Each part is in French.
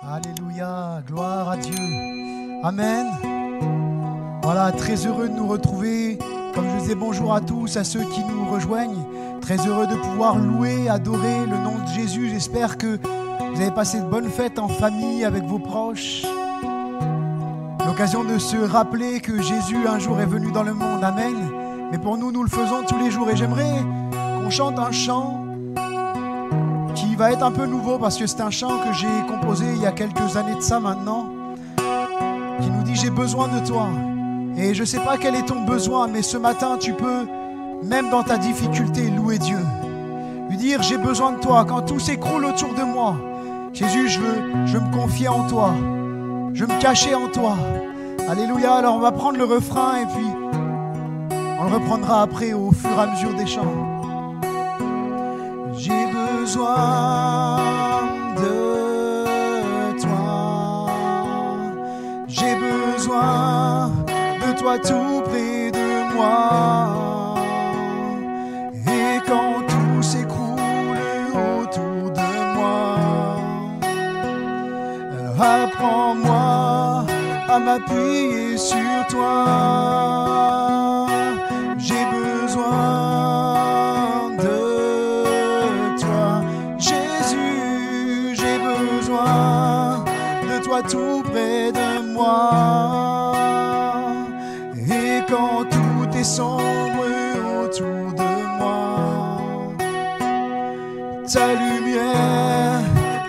Alléluia, gloire à Dieu. Amen. Voilà, très heureux de nous retrouver. Comme je disais, bonjour à tous, à ceux qui nous rejoignent. Très heureux de pouvoir louer, adorer le nom de Jésus. J'espère que vous avez passé de bonnes fêtes en famille avec vos proches. L'occasion de se rappeler que Jésus un jour est venu dans le monde. Amen. Mais pour nous, nous le faisons tous les jours. Et j'aimerais qu'on chante un chant qui va être un peu nouveau parce que c'est un chant que j'ai composé il y a quelques années de ça maintenant, qui nous dit « J'ai besoin de toi ». Et je ne sais pas quel est ton besoin, mais ce matin, tu peux, même dans ta difficulté, louer Dieu. Lui dire « J'ai besoin de toi ». Quand tout s'écroule autour de moi, Jésus, je veux me confier en toi. Je veux me cacher en toi. Alléluia. Alors on va prendre le refrain et puis on le reprendra après au fur et à mesure des chants. J'ai besoin de toi. J'ai besoin de toi tout près de moi. Et quand tout s'écroule autour de moi, apprends-moi à m'appuyer sur toi. J'ai besoin de toi, Jésus. J'ai besoin de toi tout près de moi. Et quand tout est sombre autour de moi, ta lumière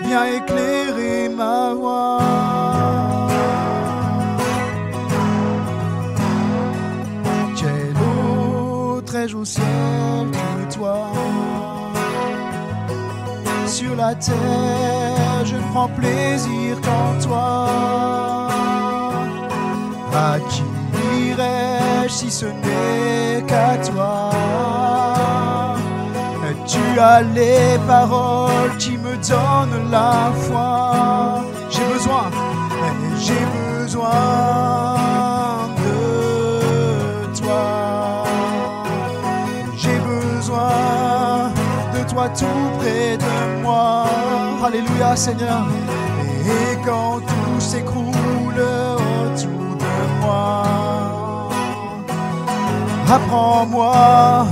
vient éclairer ma voie. Quel autre ai-je au ciel que toi? Sur la terre, je ne prends plaisir qu'en toi. À qui irai-je si ce n'est qu'à toi? Tu as les paroles qui me donnent la foi. J'ai besoin de toi. J'ai besoin de toi tout près de moi. Alléluia Seigneur. Et quand tout s'écroule autour de moi, apprends-moi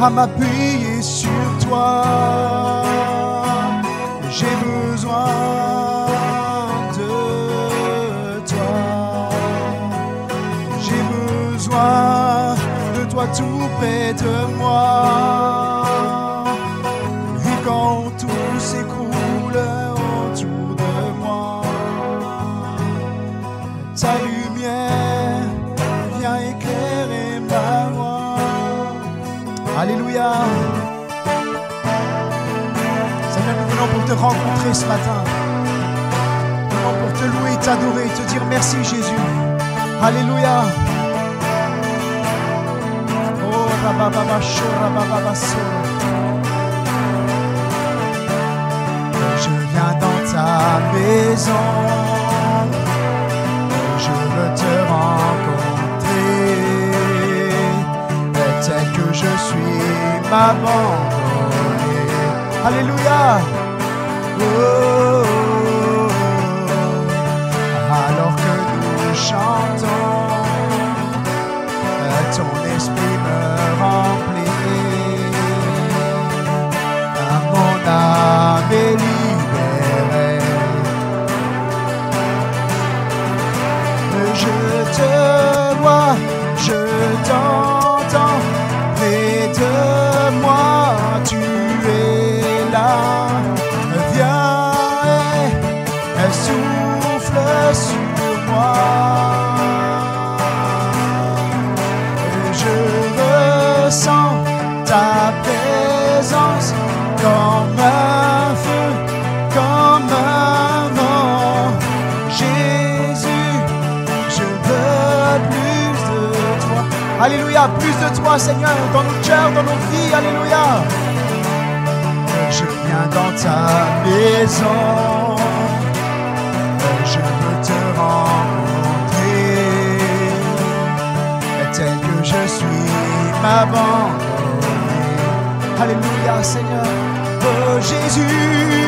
à m'appuyer sur toi. J'ai besoin de toi. J'ai besoin de toi tout près de moi. Et quand tout s'écroule autour de moi, ta lumière vient éclairer ma voie. Alléluia. Seigneur, nous venons pour te rencontrer ce matin. Nous venons pour te louer, t'adorer, te dire merci Jésus. Alléluia. Oh, rabababa, shorababa, so. Je viens dans ta maison. Je veux te rencontrer. Tel que je suis, m'abandonner. Alléluia. Oh, alors que nous chantons, ton esprit me remplit. Mon âme est libérée. Je te vois, je t'entends. Près de moi, tu es là. Viens et souffle sur moi. Je ressens ta présence comme un feu, comme un vent. Jésus, je veux plus de toi. Alléluia, plus de toi Seigneur, dans nos cœurs, dans nos vies, alléluia. Je viens dans ta maison, je veux te rencontrer. Tel que je suis, m'abandonner. Alléluia Seigneur, oh Jésus.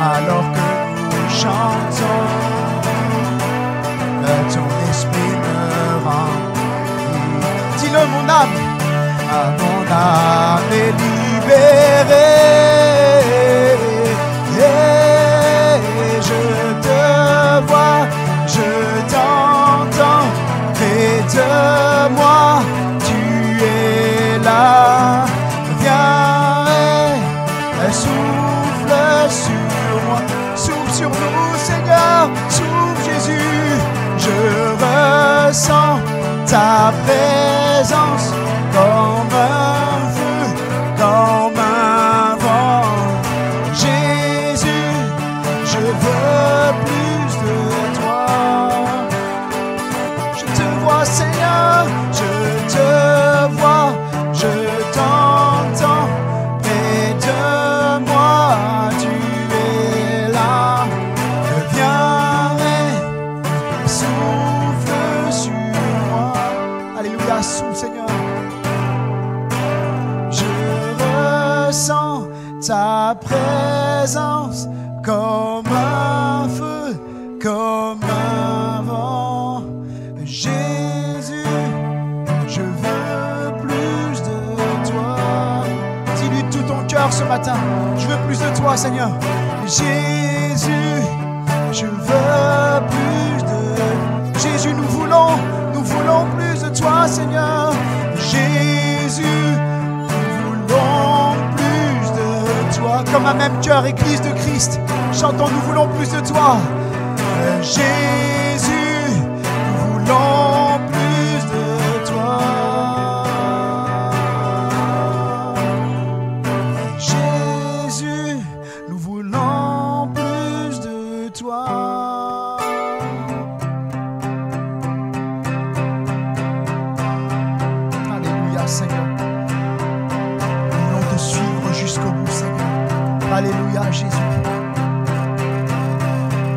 Alors que chantons, ton esprit me remplit. Dis-le mon âme est libérée. Et je te vois, je t'entends près de moi, tu es là. Viens et souffle sur moi, souffle sur nous Seigneur, souffle Jésus. Je ressens ta présence comme un feu, comme un vent. Jésus, je veux plus de toi. Je te vois Seigneur, je te vois, je t'entends près de moi, tu es là. Viens et souffle sur moi. Alléluia, souffle Seigneur. Je ressens ta présence comme un feu, comme un vent. Jésus, je veux plus de toi. Dis-lui de tout ton cœur ce matin, je veux plus de toi Seigneur. Jésus, je veux plus de... Jésus, nous voulons plus de toi Seigneur. Jésus, nous voulons plus de toi. Comme un même cœur, Église de Christ, chantons, nous voulons plus de toi. Jésus, nous voulons plus de toi. Jésus, nous voulons plus de toi. Alléluia Seigneur. Nous voulons te suivre jusqu'au bout Seigneur. Alléluia Jésus.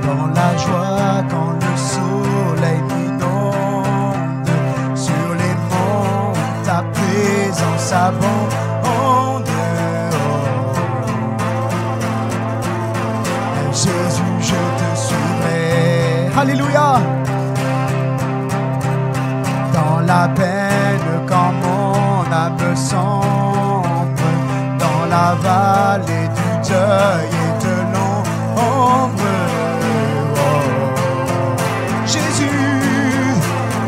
Dans la joie, quand le soleil m'inonde, sur les monts, ta présence abonde. Jésus, je te suivrai. Alléluia. Dans la peine, quand mon âme sombre, dans la vallée du deuil et de l'ombre. Jésus,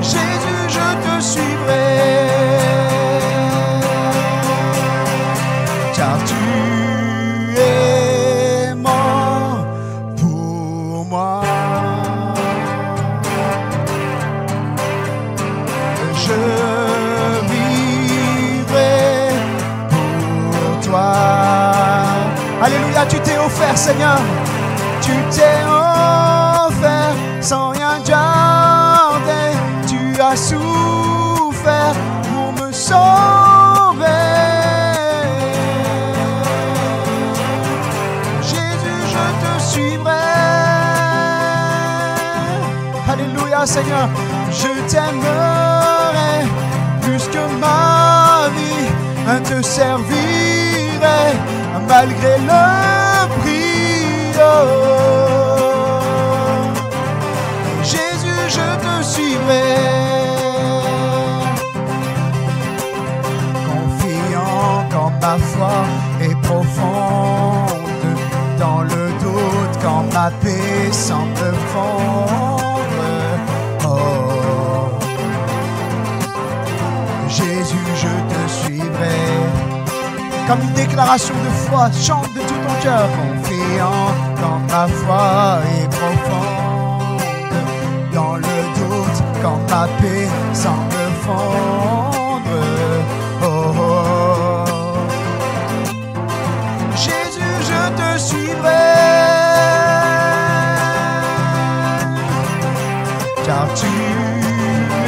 Jésus, je te suivrai, car tu es mort pour moi. Je vivrai pour toi. Alléluia, tu t'es offert Seigneur, tu t'es offert sans rien garder, tu as souffert pour me sauver. Jésus, je te suivrai. Alléluia Seigneur, je t'aimerai plus que ma vie, te servirai malgré le prix. Jésus, je te suivrai, confiant quand ma foi est profonde, dans le doute quand ma paix semble fondre. Oh, Jésus, je te suivrai. Comme une déclaration de foi, chante de tout ton cœur. Confiant quand ma foi est profonde, dans le doute quand ma paix semble fondre. Oh, oh. Jésus, je te suivrai, car tu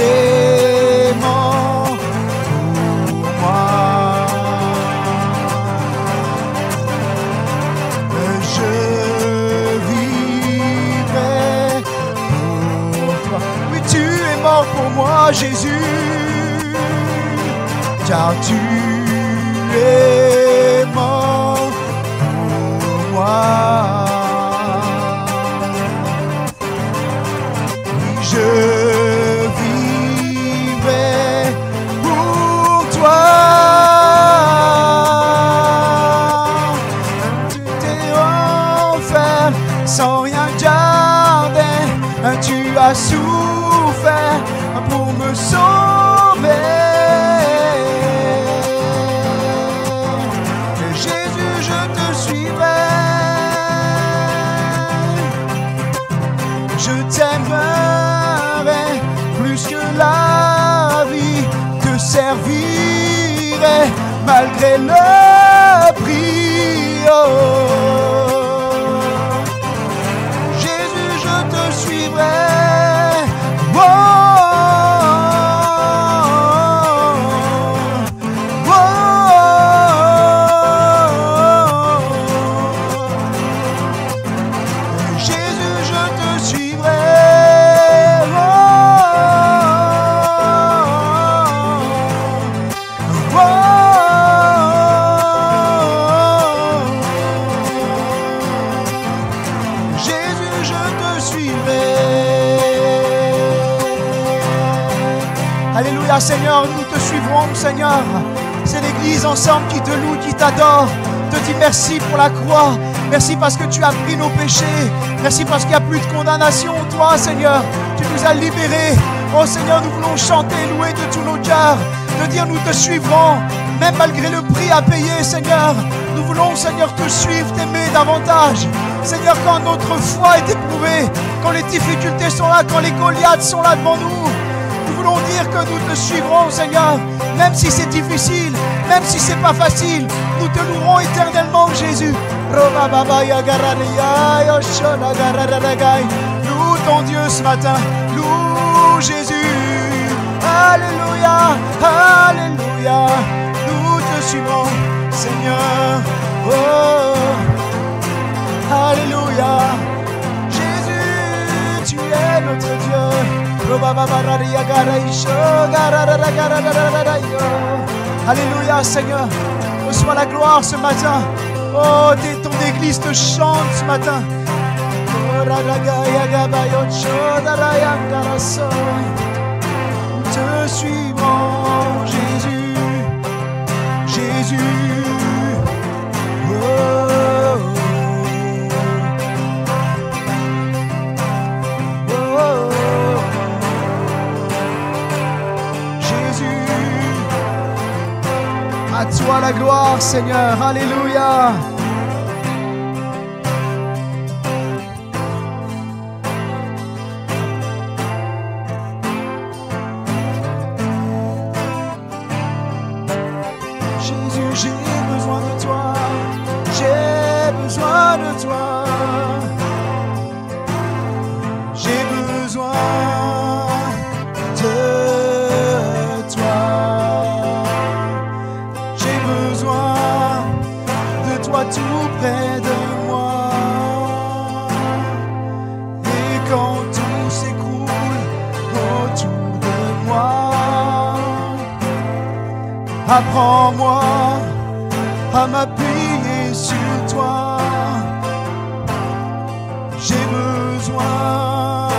es mort pour moi. Pour moi Jésus, car tu es mort pour moi. sans rien garder. Tu as souffert pour me sauver. Jésus, je te suivrai. Je t'aimerai plus que la vie, te servirai malgré le prix. Oh. Jésus, je te suivrai. Oh. Oh. Jésus, je te suivrai. Alléluia, Seigneur, nous te suivrons, Seigneur. C'est l'Église ensemble qui te loue, qui t'adore. Te dit merci pour la croix. Merci parce que tu as pris nos péchés. Merci parce qu'il n'y a plus de condamnation. Toi, Seigneur, tu nous as libérés. Oh Seigneur, nous voulons chanter, louer de tous nos cœurs. Te dire, nous te suivrons, même malgré le prix à payer, Seigneur. Nous voulons, Seigneur, te suivre, t'aimer davantage. Seigneur, quand notre foi est éprouvée, quand les difficultés sont là, quand les Goliaths sont là devant nous, nous voulons dire que nous te suivrons, Seigneur, même si c'est difficile, même si c'est pas facile, nous te louerons éternellement, Jésus. Loue ton Dieu ce matin, loue Jésus. Alléluia, alléluia, nous te suivrons, Seigneur. Oh, alléluia, Jésus, tu es notre Dieu. Alléluia, Seigneur. Reçois la gloire ce matin. Oh, ton église te chante ce matin. Nous te suivons, Jésus. Jésus. Oh. À toi la gloire, Seigneur. Alléluia. Jésus, j'ai besoin de toi. J'ai besoin de toi. J'ai besoin de toi. Tout près de moi. Et quand tout s'écroule autour de moi, apprends-moi à m'appuyer sur toi. J'ai besoin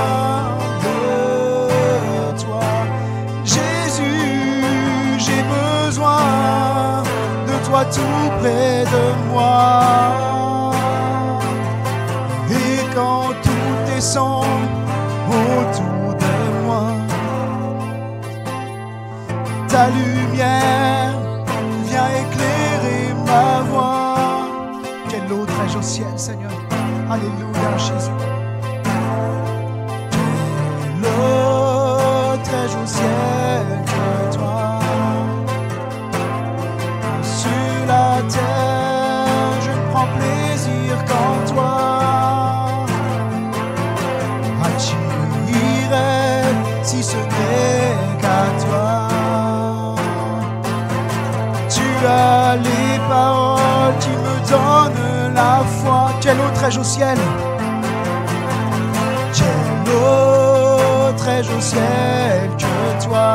de toi, Jésus. J'ai besoin de toi tout près de moi. Et quand tout descend autour de moi, ta lumière vient éclairer ma voie. Quelle eau très au ciel, Seigneur. Alléluia, Jésus. Quelle eau très au ciel que toi. Sur la terre, je prends plaisir qu'en toi. À qui irais si ce n'est qu'à toi? Tu as les paroles qui me donnent la foi. Quelle eau très au ciel. Quelle eau très au ciel que toi.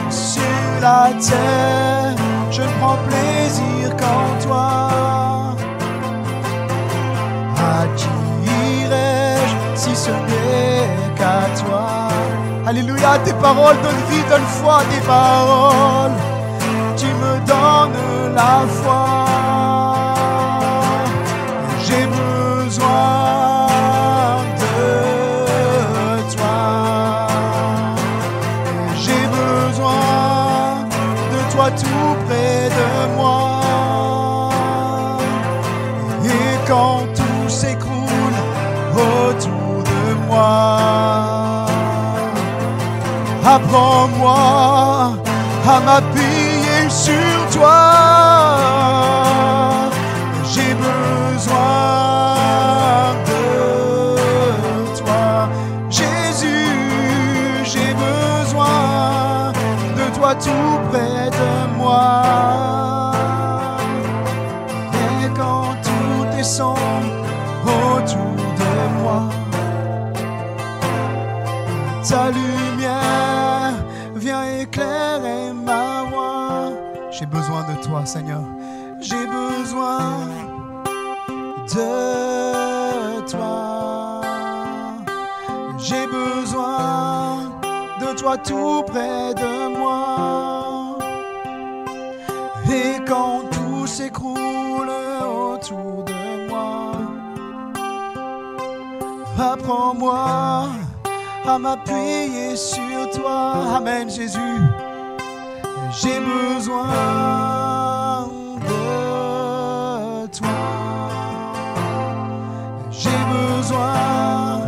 Sur la terre, je ne prends plaisir qu'en toi. À qui irais-je si ce n'est qu'à toi? Alléluia, tes paroles donnent vie, donnent foi, tes paroles qui me donnent la foi. quand tout s'écroule autour de moi, apprends-moi à m'appuyer sur toi. J'ai besoin de toi, Jésus, j'ai besoin de toi tout près de moi. Et quand tout est sombre autour de moi, ta lumière vient éclairer ma voie. J'ai besoin de toi, Seigneur. J'ai besoin de toi. J'ai besoin de toi tout près de moi. Et quand tout s'écroule autour de moi, apprends-moi à m'appuyer sur toi. Amen, Jésus. J'ai besoin de toi. J'ai besoin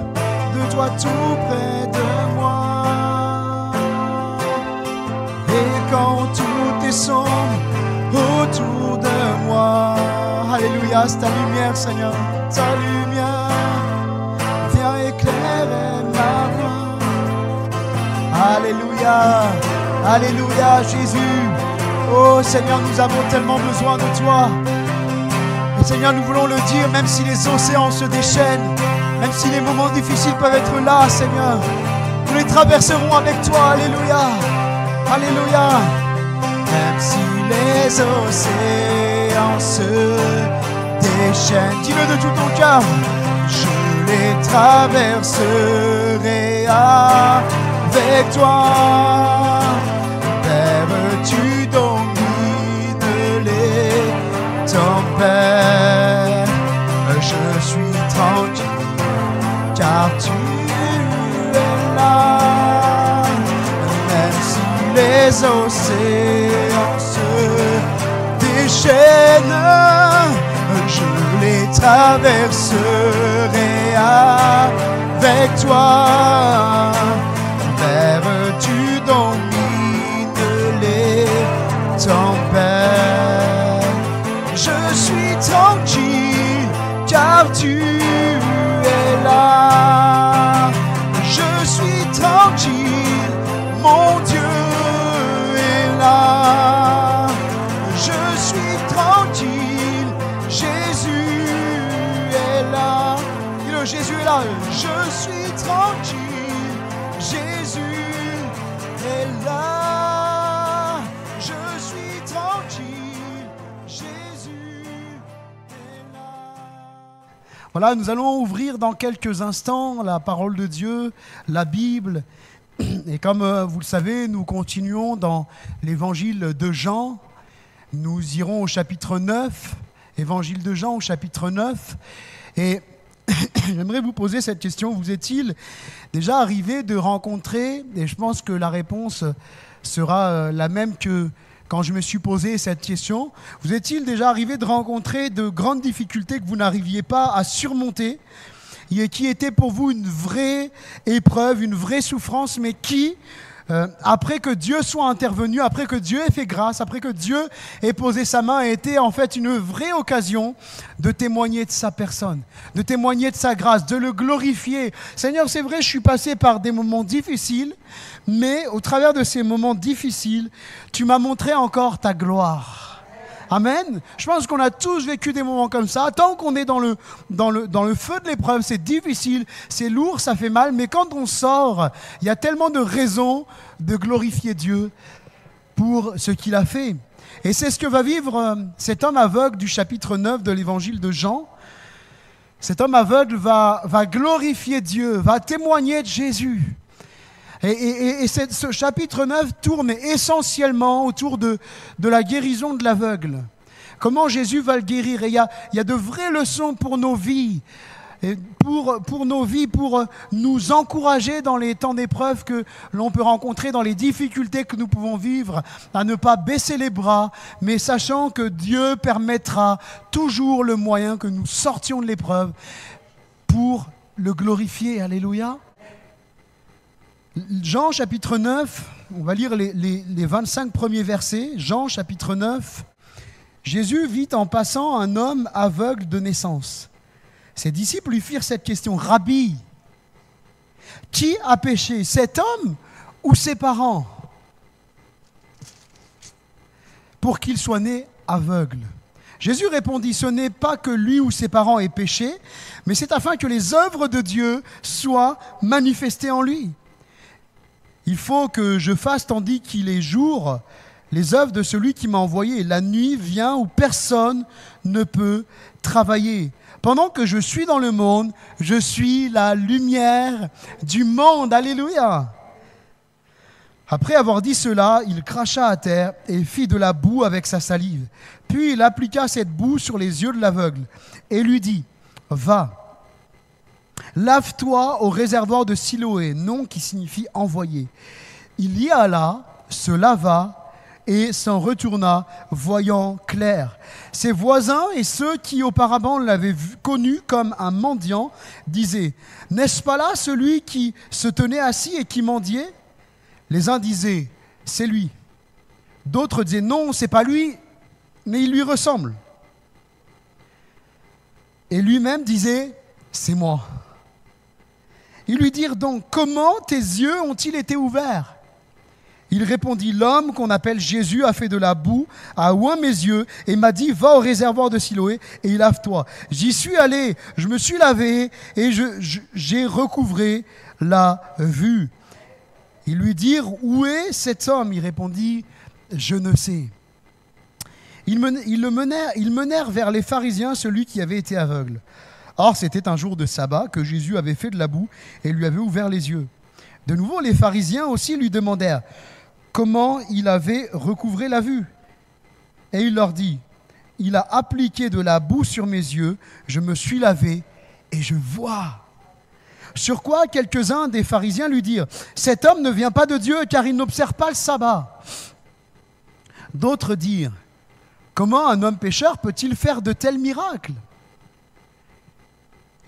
de toi tout près de moi. Et quand tout est sombre autour de moi, alléluia, c'est ta lumière, Seigneur. Ta lumière vient éclairer ma voie. Alléluia, alléluia, Jésus. Oh Seigneur, nous avons tellement besoin de toi. Et Seigneur, nous voulons le dire, même si les océans se déchaînent, même si les moments difficiles peuvent être là, Seigneur, nous les traverserons avec toi. Alléluia, alléluia. Même si les océans se déchaînent, dis-le de tout ton cœur, je les traverserai avec toi. Père, tu domines les tempêtes. Je suis tranquille car tu es là. Même si les océans se déchaînent, je les traverserai avec toi. Père, tu domines les tempêtes. Je suis tranquille car tu es là. Je suis tranquille, mon Dieu est là. Je suis tranquille, Jésus est là. Dis-le, Jésus est là. Je suis tranquille, Jésus est là. Je suis tranquille, Jésus est là. Voilà, nous allons ouvrir dans quelques instants la parole de Dieu, la Bible. Et comme vous le savez, nous continuons dans l'évangile de Jean. Nous irons au chapitre 9, évangile de Jean au chapitre 9. Et j'aimerais vous poser cette question. Vous est-il déjà arrivé de rencontrer, et je pense que la réponse sera la même que quand je me suis posé cette question, vous est-il déjà arrivé de rencontrer de grandes difficultés que vous n'arriviez pas à surmonter et qui étaient pour vous une vraie épreuve, une vraie souffrance, mais qui, après que Dieu soit intervenu, après que Dieu ait fait grâce, après que Dieu ait posé sa main, a été en fait une vraie occasion de témoigner de sa personne, de témoigner de sa grâce, de le glorifier. Seigneur, c'est vrai, je suis passé par des moments difficiles, mais au travers de ces moments difficiles, tu m'as montré encore ta gloire. Amen. Je pense qu'on a tous vécu des moments comme ça. Tant qu'on est dans le feu de l'épreuve, c'est difficile, c'est lourd, ça fait mal. Mais quand on sort, il y a tellement de raisons de glorifier Dieu pour ce qu'il a fait. Et c'est ce que va vivre cet homme aveugle du chapitre 9 de l'évangile de Jean. Cet homme aveugle va glorifier Dieu, va témoigner de Jésus. Et ce chapitre 9 tourne essentiellement autour de la guérison de l'aveugle. Comment Jésus va le guérir. Et il y a de vraies leçons pour nos vies. et pour nos vies, pour nous encourager dans les temps d'épreuve que l'on peut rencontrer, dans les difficultés que nous pouvons vivre, à ne pas baisser les bras, mais sachant que Dieu permettra toujours le moyen que nous sortions de l'épreuve pour le glorifier. Alléluia. Jean chapitre 9, on va lire les 25 premiers versets. Jean chapitre 9. Jésus vit en passant un homme aveugle de naissance. Ses disciples lui firent cette question: Rabbi, qui a péché, cet homme ou ses parents, pour qu'il soit né aveugle? Jésus répondit: ce n'est pas que lui ou ses parents aient péché, mais c'est afin que les œuvres de Dieu soient manifestées en lui. Il faut que je fasse tandis qu'il est jour les œuvres de celui qui m'a envoyé. La nuit vient où personne ne peut travailler. Pendant que je suis dans le monde, je suis la lumière du monde. Alléluia. Après avoir dit cela, il cracha à terre et fit de la boue avec sa salive. Puis il appliqua cette boue sur les yeux de l'aveugle et lui dit: Va, lave-toi au réservoir de Siloé, nom qui signifie envoyé. Il y alla, se lava et s'en retourna, voyant clair. Ses voisins et ceux qui auparavant l'avaient connu comme un mendiant disaient: N'est-ce pas là celui qui se tenait assis et qui mendiait? Les uns disaient: C'est lui. D'autres disaient: Non, c'est pas lui, mais il lui ressemble. Et lui-même disait: C'est moi. Ils lui dirent donc: Comment tes yeux ont-ils été ouverts? Il répondit: L'homme qu'on appelle Jésus a fait de la boue, a oint mes yeux et m'a dit: Va au réservoir de Siloé et lave-toi. J'y suis allé, je me suis lavé et j'ai recouvré la vue. Ils lui dirent: Où est cet homme? Il répondit: Je ne sais. Ils menèrent vers les pharisiens celui qui avait été aveugle. Or, c'était un jour de sabbat que Jésus avait fait de la boue et lui avait ouvert les yeux. De nouveau, les pharisiens aussi lui demandèrent comment il avait recouvré la vue. Et il leur dit: Il a appliqué de la boue sur mes yeux, je me suis lavé et je vois. Sur quoi quelques-uns des pharisiens lui dirent: Cet homme ne vient pas de Dieu car il n'observe pas le sabbat. D'autres dirent: Comment un homme pécheur peut-il faire de tels miracles?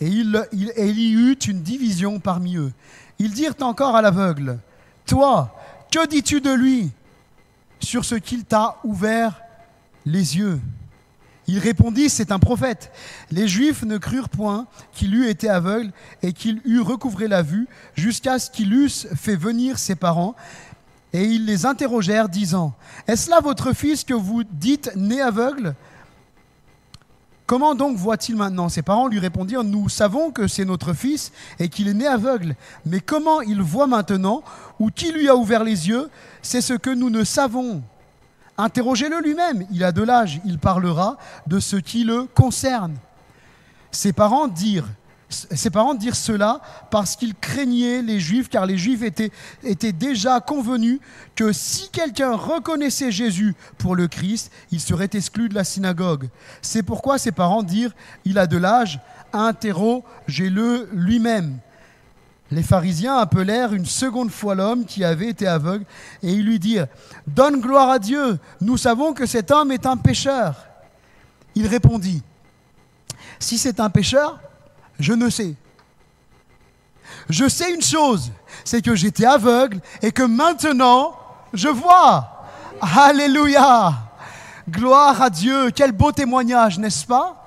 Et il y eut une division parmi eux. Ils dirent encore à l'aveugle: Toi, que dis-tu de lui sur ce qu'il t'a ouvert les yeux? Il répondit: C'est un prophète. Les Juifs ne crurent point qu'il eût été aveugle et qu'il eût recouvré la vue, jusqu'à ce qu'il eusse fait venir ses parents. Et ils les interrogèrent, disant: Est-ce là votre fils que vous dites né aveugle? Comment donc voit-il maintenant? Ses parents lui répondirent: Nous savons que c'est notre fils et qu'il est né aveugle. Mais comment il voit maintenant, ou qui lui a ouvert les yeux, c'est ce que nous ne savons. Interrogez-le lui-même, il a de l'âge, il parlera de ce qui le concerne. Ses parents dirent cela parce qu'ils craignaient les Juifs, car les Juifs étaient déjà convenus que si quelqu'un reconnaissait Jésus pour le Christ, il serait exclu de la synagogue. C'est pourquoi ses parents dirent: Il a de l'âge, interrogez-le lui-même. Les pharisiens appelèrent une seconde fois l'homme qui avait été aveugle et ils lui dirent: Donne gloire à Dieu, nous savons que cet homme est un pécheur. Il répondit: Si c'est un pécheur, je ne sais. Je sais une chose, c'est que j'étais aveugle et que maintenant je vois. Alléluia! Gloire à Dieu! Quel beau témoignage, n'est-ce pas?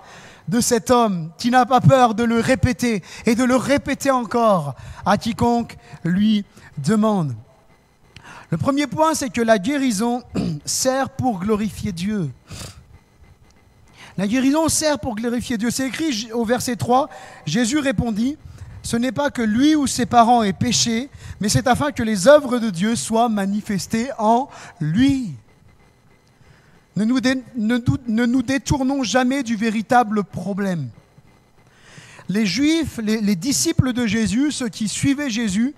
De cet homme qui n'a pas peur de le répéter et de le répéter encore à quiconque lui demande. Le premier point, c'est que la guérison sert pour glorifier Dieu. La guérison sert pour glorifier Dieu. C'est écrit au verset 3, Jésus répondit: Ce n'est pas que lui ou ses parents aient péché, mais c'est afin que les œuvres de Dieu soient manifestées en lui. Ne nous détournons jamais du véritable problème. Les Juifs, les disciples de Jésus, ceux qui suivaient Jésus,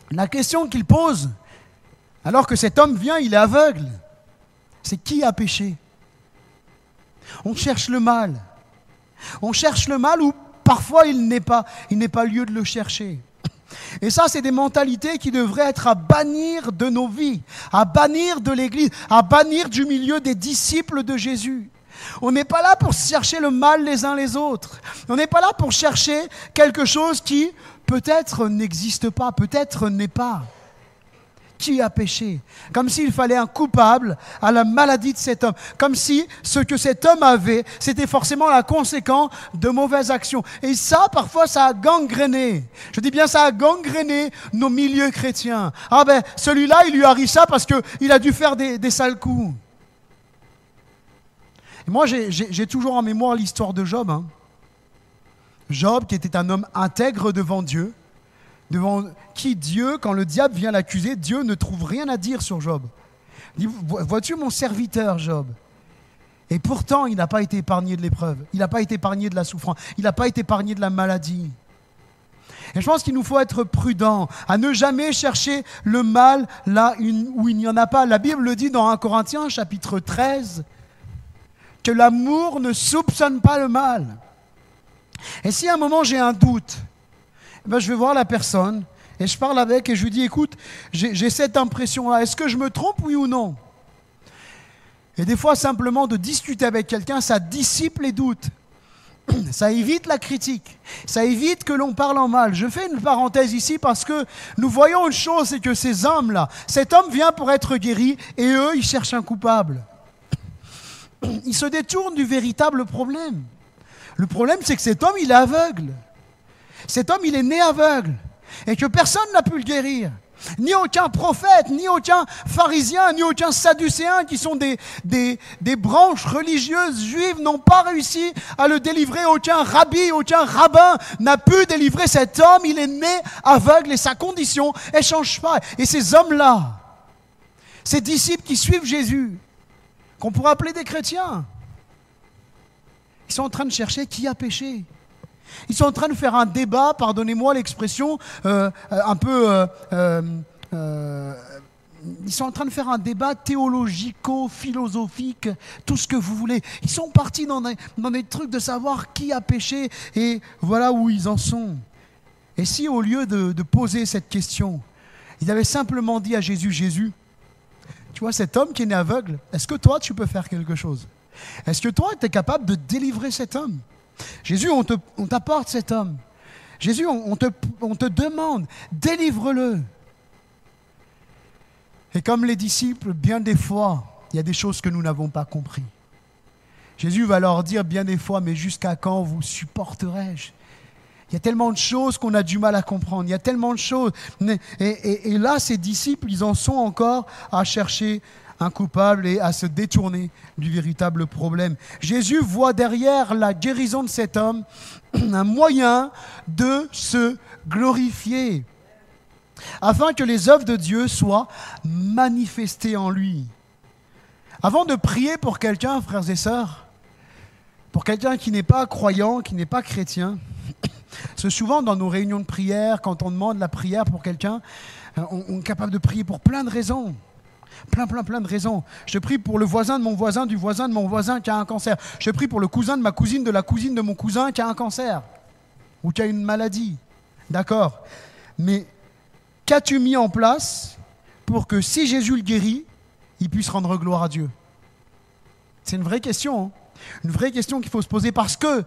la question qu'ils posent, alors que cet homme vient, il est aveugle, c'est: qui a péché? On cherche le mal. On cherche le mal ou parfois il n'est pas lieu de le chercher. Et ça, c'est des mentalités qui devraient être à bannir de nos vies, à bannir de l'Église, à bannir du milieu des disciples de Jésus. On n'est pas là pour chercher le mal les uns les autres. On n'est pas là pour chercher quelque chose qui peut-être n'existe pas, peut-être n'est pas. Qui a péché? Comme s'il fallait un coupable à la maladie de cet homme. Comme si ce que cet homme avait, c'était forcément la conséquence de mauvaises actions. Et ça, parfois, ça a gangréné. Je dis bien, ça a gangréné nos milieux chrétiens. Ah ben, celui-là, il lui arrive ça parce qu'il a dû faire des sales coups. Et moi, j'ai toujours en mémoire l'histoire de Job. Hein. Job, qui était un homme intègre devant Dieu, devant qui Dieu, quand le diable vient l'accuser, Dieu ne trouve rien à dire sur Job. Il dit, vois-tu mon serviteur Job? Et pourtant, il n'a pas été épargné de l'épreuve, il n'a pas été épargné de la souffrance, il n'a pas été épargné de la maladie. Et je pense qu'il nous faut être prudents, à ne jamais chercher le mal là où il n'y en a pas. La Bible le dit dans 1 Corinthiens, chapitre 13, que l'amour ne soupçonne pas le mal. Et si à un moment j'ai un doute, ben je vais voir la personne et je parle avec et je lui dis, écoute, j'ai cette impression-là, est-ce que je me trompe, oui ou non? Et des fois, simplement de discuter avec quelqu'un, ça dissipe les doutes. Ça évite la critique, ça évite que l'on parle en mal. Je fais une parenthèse ici parce que nous voyons une chose, c'est que ces hommes-là, cet homme vient pour être guéri et eux, ils cherchent un coupable. Ils se détournent du véritable problème. Le problème, c'est que cet homme, il est aveugle. Cet homme, il est né aveugle et que personne n'a pu le guérir. Ni aucun prophète, ni aucun pharisien, ni aucun sadducéen qui sont des branches religieuses juives n'ont pas réussi à le délivrer. Aucun rabbi, aucun rabbin n'a pu délivrer cet homme. Il est né aveugle et sa condition, elle ne change pas. Et ces hommes-là, ces disciples qui suivent Jésus, qu'on pourrait appeler des chrétiens, ils sont en train de chercher qui a péché. Ils sont en train de faire un débat, pardonnez-moi l'expression, ils sont en train de faire un débat théologico-philosophique, tout ce que vous voulez. Ils sont partis dans des trucs de savoir qui a péché et voilà où ils en sont. Et si au lieu de poser cette question, ils avaient simplement dit à Jésus, Jésus, tu vois cet homme qui est né aveugle, est-ce que toi tu peux faire quelque chose? Est-ce que toi tu es capable de délivrer cet homme? Jésus, on t'apporte cet homme. Jésus, on te demande, délivre-le. Et comme les disciples, bien des fois, il y a des choses que nous n'avons pas compris. Jésus va leur dire bien des fois, mais jusqu'à quand vous supporterai-je? Il y a tellement de choses qu'on a du mal à comprendre. Il y a tellement de choses. Et là, ces disciples, ils en sont encore à chercher un coupable et à se détourner du véritable problème. Jésus voit derrière la guérison de cet homme un moyen de se glorifier, afin que les œuvres de Dieu soient manifestées en lui. Avant de prier pour quelqu'un, frères et sœurs, pour quelqu'un qui n'est pas croyant, qui n'est pas chrétien, c'est souvent dans nos réunions de prière, quand on demande la prière pour quelqu'un, on est capable de prier pour plein de raisons. Plein de raisons. Je prie pour le voisin de mon voisin, du voisin de mon voisin qui a un cancer. Je prie pour le cousin de ma cousine, de la cousine de mon cousin qui a un cancer ou qui a une maladie. D'accord. Mais qu'as-tu mis en place pour que si Jésus le guérit, il puisse rendre gloire à Dieu? C'est une vraie question. Hein. Une vraie question qu'il faut se poser parce que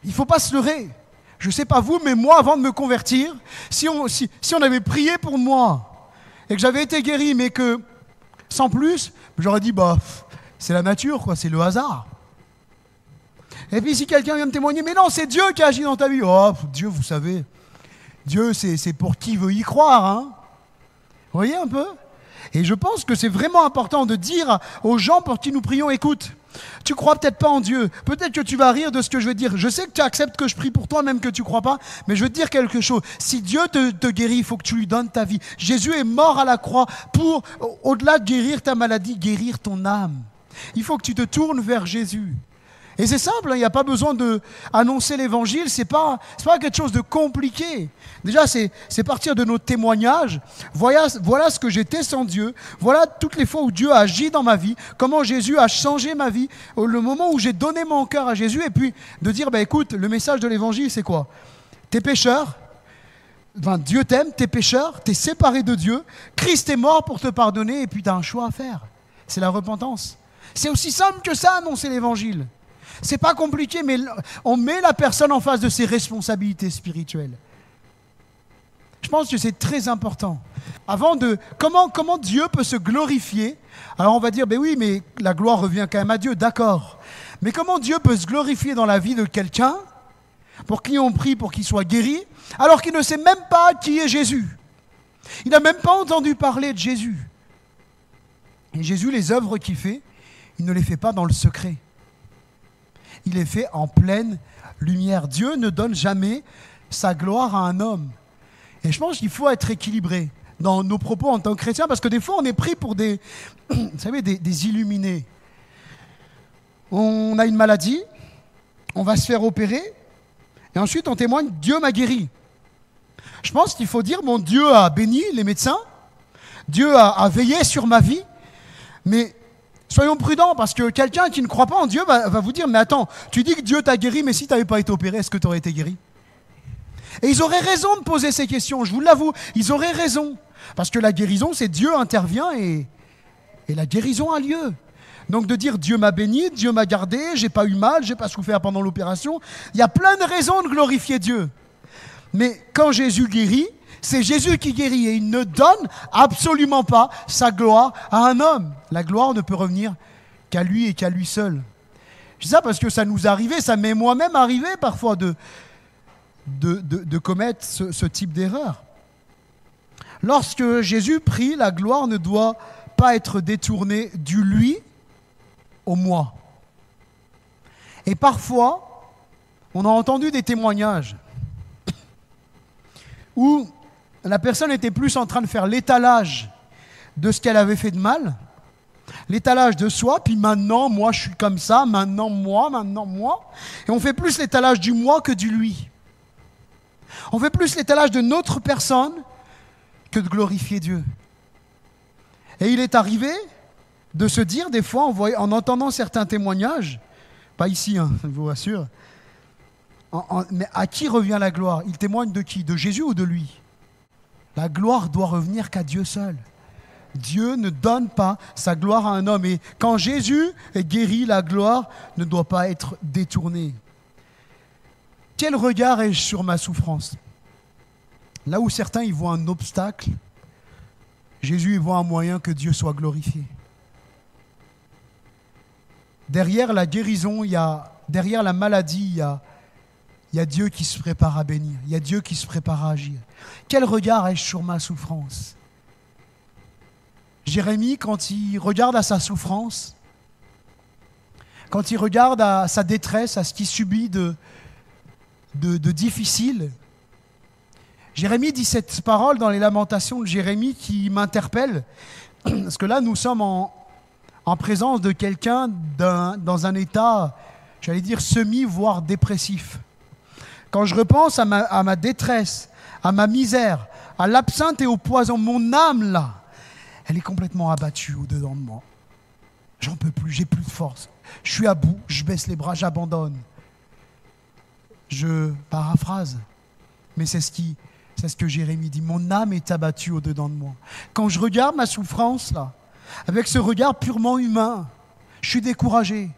il ne faut pas se leurrer. Je ne sais pas vous, mais moi, avant de me convertir, si on avait prié pour moi et que j'avais été guéri, mais que sans plus, j'aurais dit, c'est la nature, quoi, c'est le hasard. Et puis si quelqu'un vient me témoigner, mais non, c'est Dieu qui agit dans ta vie. Oh, Dieu, vous savez, Dieu, c'est pour qui veut y croire. Hein. Vous voyez un peu? Et je pense que c'est vraiment important de dire aux gens pour qui nous prions, écoute, tu crois peut-être pas en Dieu, peut-être que tu vas rire de ce que je vais dire. Je sais que tu acceptes que je prie pour toi, même que tu crois pas, mais je veux te dire quelque chose. Si Dieu te guérit, il faut que tu lui donnes ta vie. Jésus est mort à la croix pour, au-delà de guérir ta maladie, guérir ton âme. Il faut que tu te tournes vers Jésus. Et c'est simple, il n'y a pas besoin d'annoncer l'évangile, c'est pas quelque chose de compliqué. Déjà, c'est partir de nos témoignages. Voilà ce que j'étais sans Dieu. Voilà toutes les fois où Dieu a agi dans ma vie, comment Jésus a changé ma vie, le moment où j'ai donné mon cœur à Jésus, et puis de dire, écoute, le message de l'évangile, c'est quoi? T'es pécheur, Dieu t'aime, t'es pécheur, t'es séparé de Dieu, Christ est mort pour te pardonner, et puis t'as un choix à faire. C'est la repentance. C'est aussi simple que ça, annoncer l'évangile. C'est pas compliqué, mais on met la personne en face de ses responsabilités spirituelles. Je pense que c'est très important. Comment Dieu peut se glorifier? Alors on va dire, oui, mais la gloire revient quand même à Dieu, d'accord. Mais comment Dieu peut se glorifier dans la vie de quelqu'un, pour qui on prie pour qu'il soit guéri, alors qu'il ne sait même pas qui est Jésus? Il n'a même pas entendu parler de Jésus. Et Jésus, les œuvres qu'il fait, il ne les fait pas dans le secret. Il les fait en pleine lumière. Dieu ne donne jamais sa gloire à un homme. Et je pense qu'il faut être équilibré dans nos propos en tant que chrétien, parce que des fois, on est pris pour des illuminés. On a une maladie, on va se faire opérer, et ensuite on témoigne, Dieu m'a guéri. Je pense qu'il faut dire, mon Dieu a béni les médecins, Dieu a veillé sur ma vie, mais soyons prudents, parce que quelqu'un qui ne croit pas en Dieu va vous dire, mais attends, tu dis que Dieu t'a guéri, mais si tu n'avais pas été opéré, est-ce que tu aurais été guéri? Et ils auraient raison de poser ces questions, je vous l'avoue, ils auraient raison. Parce que la guérison, c'est Dieu intervient et la guérison a lieu. Donc de dire Dieu m'a béni, Dieu m'a gardé, j'ai pas eu mal, j'ai pas souffert pendant l'opération, il y a plein de raisons de glorifier Dieu. Mais quand Jésus guérit, c'est Jésus qui guérit et il ne donne absolument pas sa gloire à un homme. La gloire ne peut revenir qu'à lui et qu'à lui seul. Je dis ça parce que ça nous arrivait, ça m'est moi-même arrivé parfois de commettre ce type d'erreur. Lorsque Jésus prie, la gloire ne doit pas être détournée du lui au moi. Et parfois, on a entendu des témoignages où la personne était plus en train de faire l'étalage de ce qu'elle avait fait de mal, l'étalage de soi, puis maintenant, moi je suis comme ça, maintenant moi, et on fait plus l'étalage du moi que du lui. On fait plus l'étalage de notre personne que de glorifier Dieu. Et il est arrivé de se dire, des fois, en entendant certains témoignages, pas ici, je vous rassure, mais à qui revient la gloire? Il témoigne de qui? De Jésus ou de lui? La gloire doit revenir qu'à Dieu seul. Dieu ne donne pas sa gloire à un homme. Et quand Jésus est guéri, la gloire ne doit pas être détournée. Quel regard ai-je sur ma souffrance? Là où certains y voient un obstacle, Jésus y voit un moyen que Dieu soit glorifié. Derrière la guérison, derrière la maladie, il y a Dieu qui se prépare à bénir. Il y a Dieu qui se prépare à agir. Quel regard ai-je sur ma souffrance? Jérémie, quand il regarde à sa souffrance, quand il regarde à sa détresse, à ce qu'il subit de difficile, Jérémie dit cette parole dans les Lamentations de Jérémie qui m'interpelle, parce que là, nous sommes en présence de quelqu'un dans un état, j'allais dire, voire dépressif. Quand je repense à ma détresse, à ma misère, à l'absinthe et au poison, mon âme, là, elle est complètement abattue au-dedans de moi. J'en peux plus, j'ai plus de force. Je suis à bout, je baisse les bras, j'abandonne. Je paraphrase, mais c'est ce que Jérémie dit. Mon âme est abattue au-dedans de moi. Quand je regarde ma souffrance, là, avec ce regard purement humain, je suis découragé.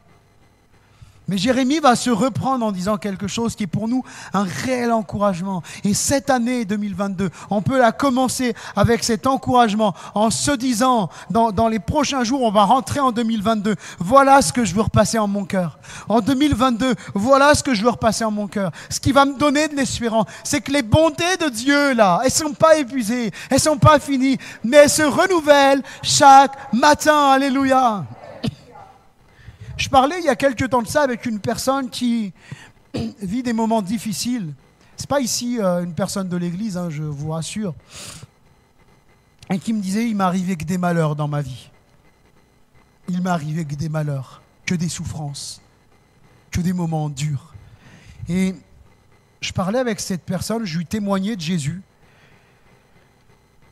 Mais Jérémie va se reprendre en disant quelque chose qui est pour nous un réel encouragement. Et cette année 2022, on peut la commencer avec cet encouragement en se disant, dans les prochains jours, on va rentrer en 2022. Voilà ce que je veux repasser en mon cœur. En 2022, voilà ce que je veux repasser en mon cœur. Ce qui va me donner de l'espérance, c'est que les bontés de Dieu, là, elles ne sont pas épuisées, elles ne sont pas finies, mais elles se renouvellent chaque matin. Alléluia. Je parlais il y a quelques temps de ça avec une personne qui vit des moments difficiles. Ce n'est pas ici une personne de l'église, je vous rassure. Et qui me disait, il m'est arrivé que des malheurs dans ma vie. Il m'est arrivé que des malheurs, que des souffrances. que des moments durs. Et je parlais avec cette personne, je lui témoignais de Jésus.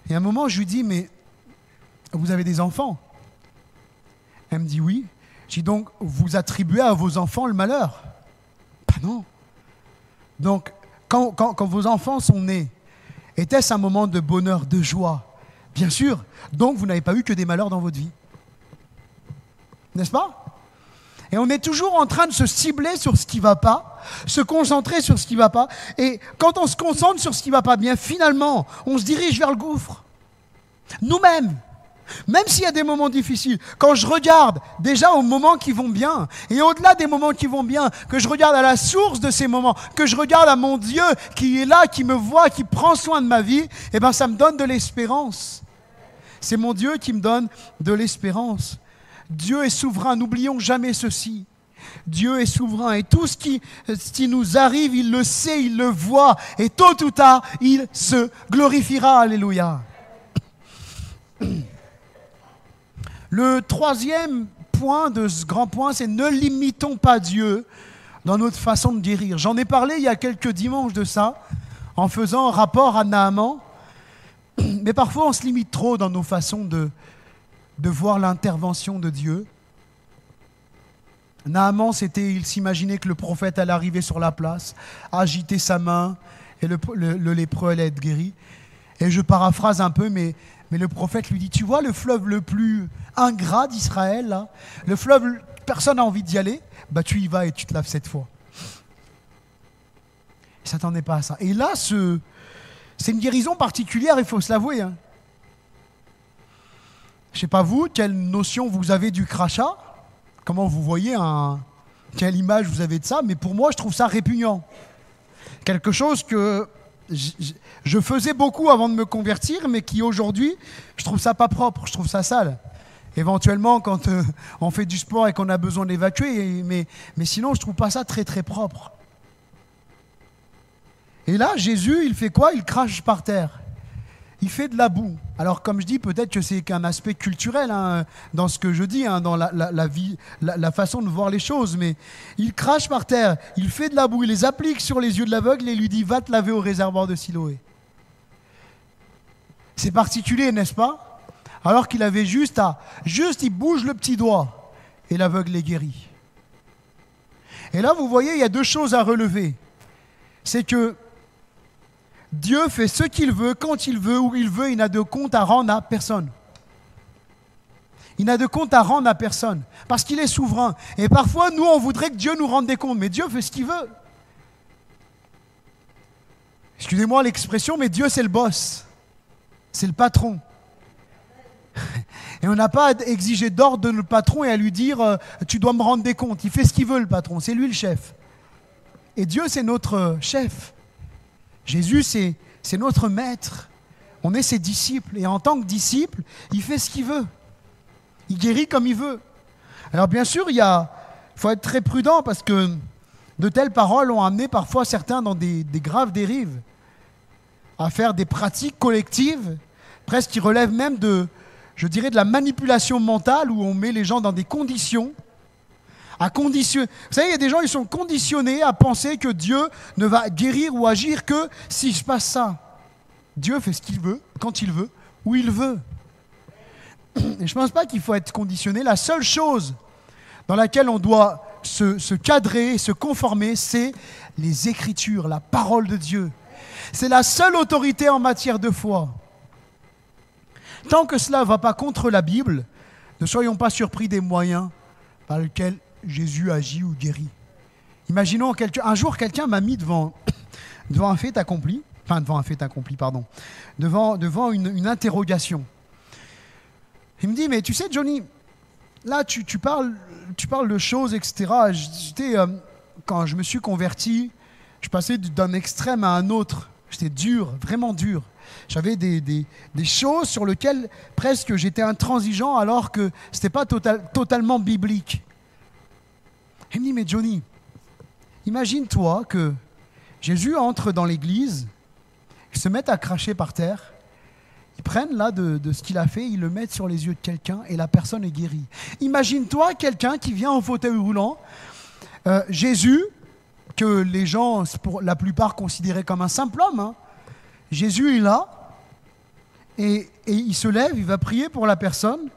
Et à un moment, je lui dis, mais vous avez des enfants? Elle me dit oui. Je dis donc, vous attribuez à vos enfants le malheur? Ben non. Donc, quand vos enfants sont nés, était-ce un moment de bonheur, de joie? Bien sûr. Donc, vous n'avez pas eu que des malheurs dans votre vie. N'est-ce pas? Et on est toujours en train de se cibler sur ce qui ne va pas, se concentrer sur ce qui ne va pas. Et quand on se concentre sur ce qui ne va pas bien, finalement, on se dirige vers le gouffre. Nous-mêmes. Même s'il y a des moments difficiles, quand je regarde déjà aux moments qui vont bien, et au-delà des moments qui vont bien, que je regarde à la source de ces moments, que je regarde à mon Dieu qui est là, qui me voit, qui prend soin de ma vie, eh bien ça me donne de l'espérance. C'est mon Dieu qui me donne de l'espérance. Dieu est souverain, n'oublions jamais ceci. Dieu est souverain et tout ce qui nous arrive, il le sait, il le voit, et tôt ou tard, il se glorifiera. Alléluia. Le troisième point de ce grand point, c'est ne limitons pas Dieu dans notre façon de guérir. J'en ai parlé il y a quelques dimanches de ça, en faisant rapport à Naaman. Mais parfois, on se limite trop dans nos façons de voir l'intervention de Dieu. Naaman, il s'imaginait que le prophète allait arriver sur la place, agiter sa main, et le lépreux allait être guéri. Et je paraphrase un peu, mais le prophète lui dit, tu vois le fleuve le plus ingrat d'Israël, là, le fleuve, personne n'a envie d'y aller, bah tu y vas et tu te laves 7 fois. Il ne s'attendait pas à ça. Et là, c'est une guérison particulière, il faut se l'avouer. Hein. Je ne sais pas vous, quelle notion vous avez du crachat, comment vous voyez, quelle image vous avez de ça, mais pour moi, je trouve ça répugnant. Quelque chose que je faisais beaucoup avant de me convertir, mais qui aujourd'hui, je trouve ça pas propre, je trouve ça sale. Éventuellement, quand on fait du sport et qu'on a besoin d'évacuer, mais sinon, je trouve pas ça très très propre. Et là, Jésus, il fait quoi? Il crache par terre. Il fait de la boue. Alors, comme je dis, peut-être que c'est qu'un aspect culturel hein, dans ce que je dis, hein, dans la vie, la façon de voir les choses. Mais il crache par terre, il fait de la boue, il les applique sur les yeux de l'aveugle et lui dit « Va te laver au réservoir de Siloé ». C'est particulier, n'est-ce pas? Alors qu'il avait juste, il bouge le petit doigt et l'aveugle est guéri. Et là, vous voyez, il y a deux choses à relever. C'est que Dieu fait ce qu'il veut, quand il veut, où il veut, il n'a de compte à rendre à personne. Il n'a de compte à rendre à personne, parce qu'il est souverain. Et parfois, nous, on voudrait que Dieu nous rende des comptes, mais Dieu fait ce qu'il veut. Excusez-moi l'expression, mais Dieu, c'est le boss. C'est le patron. Et on n'a pas à exiger d'ordre de notre patron et à lui dire « Tu dois me rendre des comptes ». Il fait ce qu'il veut, le patron. C'est lui le chef. Et Dieu, c'est notre chef. Jésus, c'est notre maître. On est ses disciples. Et en tant que disciple, il fait ce qu'il veut. Il guérit comme il veut. Alors bien sûr, il faut être très prudent parce que de telles paroles ont amené parfois certains dans des graves dérives, à faire des pratiques collectives, presque qui relèvent même de la manipulation mentale où on met les gens dans des conditions. Vous savez, il y a des gens, ils sont conditionnés à penser que Dieu ne va guérir ou agir que si je passe ça. Dieu fait ce qu'il veut, quand il veut, où il veut. Et je ne pense pas qu'il faut être conditionné. La seule chose dans laquelle on doit se cadrer, se conformer, c'est les Écritures, la parole de Dieu. C'est la seule autorité en matière de foi. Tant que cela ne va pas contre la Bible, ne soyons pas surpris des moyens par lesquels Jésus agit ou guérit. Imaginons, un jour, quelqu'un m'a mis devant un fait accompli, devant une interrogation. Il me dit, mais tu sais, Johnny, là, tu parles de choses, etc. Quand je me suis converti, je passais d'un extrême à un autre. J'étais dur, vraiment dur. J'avais des choses sur lesquelles presque j'étais intransigeant alors que ce n'était pas totalement biblique. Il me dit, mais Johnny, imagine-toi que Jésus entre dans l'église, il se met à cracher par terre, ils prennent là de ce qu'il a fait, ils le mettent sur les yeux de quelqu'un et la personne est guérie. Imagine-toi quelqu'un qui vient en fauteuil roulant, Jésus, que les gens, pour la plupart, considéraient comme un simple homme, hein. Jésus est là, et il se lève, il va prier pour la personne.